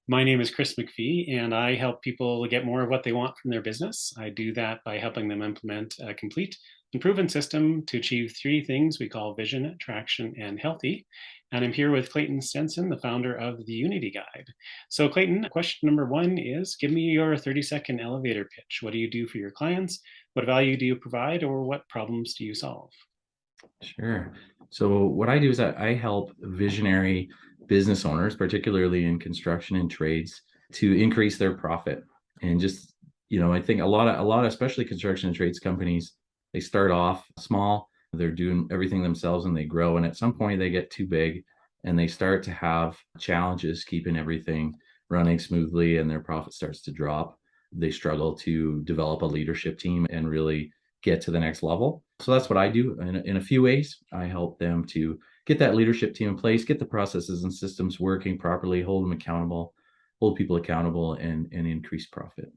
My name is Chris McPhee, and I help people get more of what they want from their business. I do that by helping them implement a complete and proven system to achieve three things we call vision, traction, and healthy. And I'm here with Clayton Stenson, the founder of the Unity Guide. So, Clayton, question number one is give me your 30-second elevator pitch. What do you do for your clients? What value do you provide, or what problems do you solve? Sure. So what I do is I help visionary business owners, particularly in construction and trades, to increase their profit. And just, I think a lot, especially construction and trades companies, they start off small, they're doing everything themselves and they grow. And at some point they get too big and they start to have challenges keeping everything running smoothly and their profit starts to drop. They struggle to develop a leadership team and really get to the next level. So that's what I do in a few ways. I help them to get that leadership team in place, get the processes and systems working properly, hold them accountable, hold people accountable, and increase profit.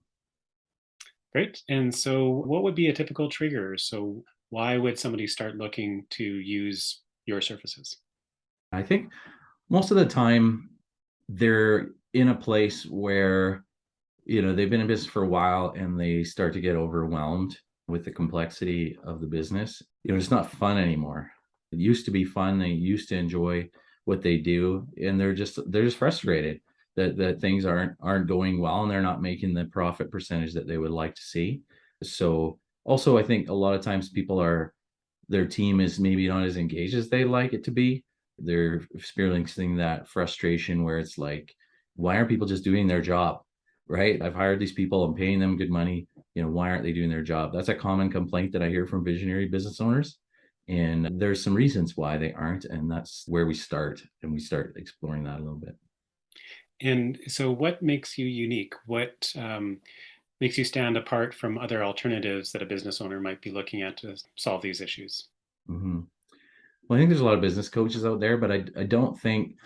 Great. And so, what would be a typical trigger? So, why would somebody start looking to use your services? I think most of the time they're in a place where they've been in business for a while and they start to get overwhelmed with the complexity of the business. It's not fun anymore. It used to be fun. They used to enjoy what they do, and they're just frustrated that things aren't going well and they're not making the profit percentage that they would like to see. So also I think a lot of times their team is maybe not as engaged as they like it to be. They're experiencing that frustration where it's like, why aren't people just doing their job? Right? I've hired these people, I'm paying them good money. Why aren't they doing their job? That's a common complaint that I hear from visionary business owners. And there's some reasons why they aren't. And that's where we start. And we start exploring that a little bit. And so, what makes you unique? What makes you stand apart from other alternatives that a business owner might be looking at to solve these issues? hmm Well, I think there's a lot of business coaches out there, but I don't think,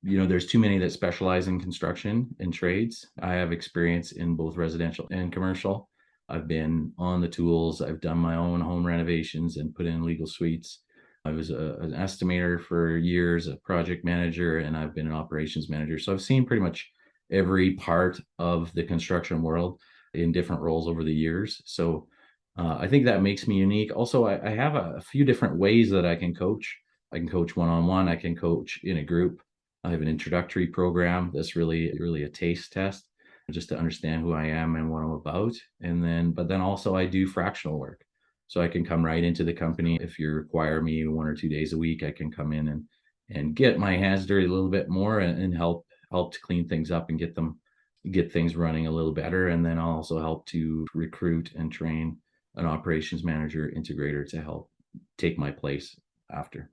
there's too many that specialize in construction and trades. I have experience in both residential and commercial. I've been on the tools. I've done my own home renovations and put in legal suites. I was an estimator for years, a project manager, and I've been an operations manager. So I've seen pretty much every part of the construction world in different roles over the years. So I think that makes me unique. Also, I have a few different ways that I can coach. I can coach one-on-one. I can coach in a group. I have an introductory program that's really a taste test just to understand who I am and what I'm about. But then also I do fractional work. So I can come right into the company. If you require me 1 or 2 days a week, I can come in and get my hands dirty a little bit more and help to clean things up and get things running a little better. And then I'll also help to recruit and train an operations manager integrator to help take my place after.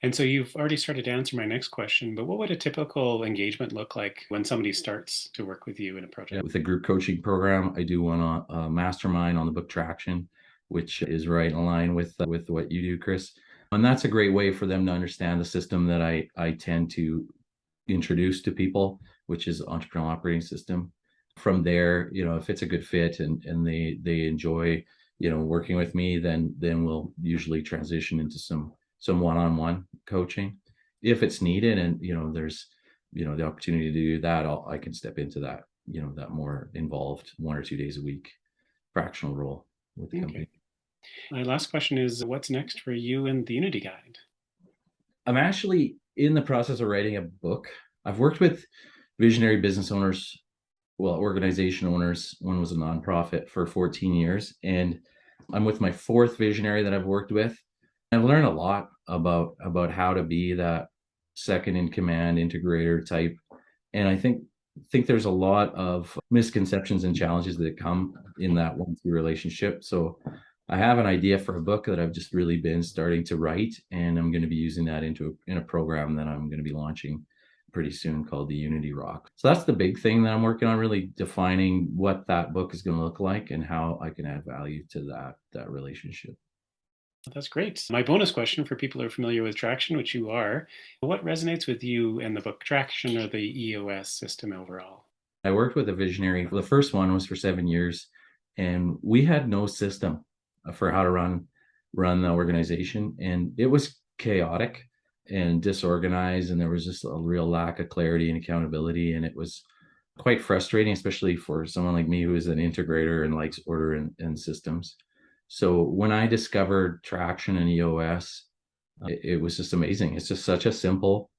And so, you've already started to answer my next question, but what would a typical engagement look like when somebody starts to work with you in a project? With a group coaching program, I do one on a mastermind on the book Traction, which is right in line with what you do, Chris. And that's a great way for them to understand the system that I tend to introduce to people, which is entrepreneurial operating system. From there, if it's a good fit and they enjoy, working with me, then we'll usually transition into some one-on-one coaching if it's needed. And there's the opportunity to do that, I can step into that, that more involved 1 or 2 days a week fractional role with the Okay. company. My last question is what's next for you and the Unity Guide? I'm actually in the process of writing a book. I've worked with visionary business owners, well, organization owners. One was a nonprofit for 14 years, and I'm with my fourth visionary that I've worked with. I've learned a lot about how to be that second in command integrator type, and I think there's a lot of misconceptions and challenges that come in that one-two relationship. So I have an idea for a book that I've just really been starting to write, and I'm going to be using that in a program that I'm going to be launching pretty soon called the Unity Rock. So that's the big thing that I'm working on, really defining what that book is going to look like and how I can add value to that relationship. That's great. My bonus question for people who are familiar with Traction, which you are, what resonates with you in the book Traction or the EOS system overall? I worked with a visionary. The first one was for 7 years, and we had no system for how to run the organization, and it was chaotic and disorganized, and there was just a real lack of clarity and accountability, and it was quite frustrating, especially for someone like me who is an integrator and likes order and systems. So when I discovered traction and EOS, it was just amazing. It's just such a simple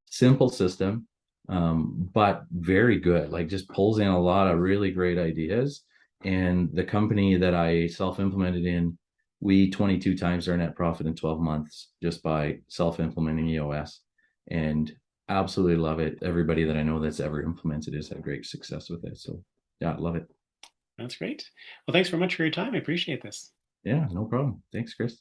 system, but very good. Like just pulls in a lot of really great ideas. And the company that I self-implemented in, we 22 times our net profit in 12 months just by self-implementing EOS. And absolutely love it. Everybody that I know that's ever implemented has had great success with it. So yeah, love it. That's great. Well, thanks very much for your time. I appreciate this. Yeah, no problem. Thanks, Chris.